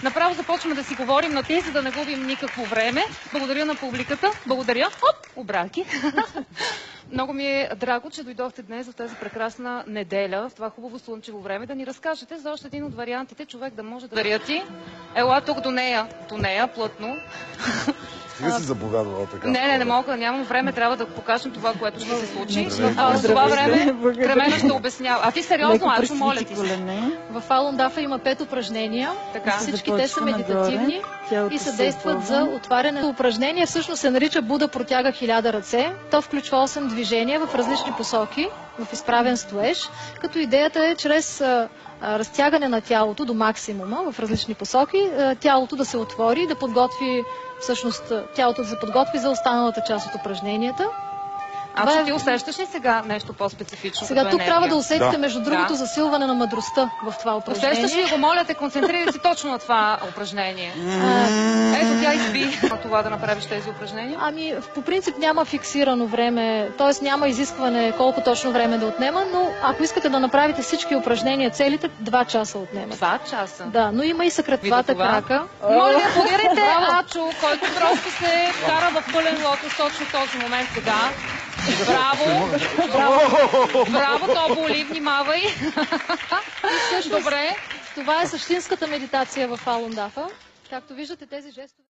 Направо започваме да си говорим на ти, за да не губим никакво време. Благодаря на публиката. Благодаря. Оп, обраки. Много ми е драго, че дойдохте днес в тази прекрасна неделя, в това хубаво слънчево време, да ни разкажете за още един от вариантите, човек да може да... Даря ти. Ела тук до нея, плътно. Стига си заповядвала така. Не мога, нямам време, трябва да покажем това, което ще се случи. В това време Кремена ще обяснява. А ти сериозно, аз моля ти се. В Фалун Дафа има 5 упражнения. Всички те са медитативни и съдействат за отваряне на упражнение. Всъщност се нарича Буда протяга 1000 ръце. То включва 8 движения в различни посоки, в изправен стоеж, като идеята е чрез разтягане на тялото до максимума в различни посоки, тялото да се отвори, да подготви, всъщност тялото да се подготви за останалата част от упражненията. Ти усещаш ли сега нещо по-специфично? Сега тук трябва да усетите, между другото, засилване на мъдростта в това упражнение. Усещаш ли го? Моля те, концентрирай се точно на това упражнение. Ето, тя изби на това да направиш тези упражнения. По принцип няма фиксирано време, т.е. няма изискване колко точно време да отнема, но ако искате да направите всички упражнения, целите 2 часа отнемат. 2 часа? Да, но има и съкратвата крака. Моля, аплодирайте Ачо, който просто се кара в пълен лотос точно в този момент сега. Браво, то боли, внимавай. Добре. Това е същинската медитация в Фалун Дафа. Както виждате, тези жестове...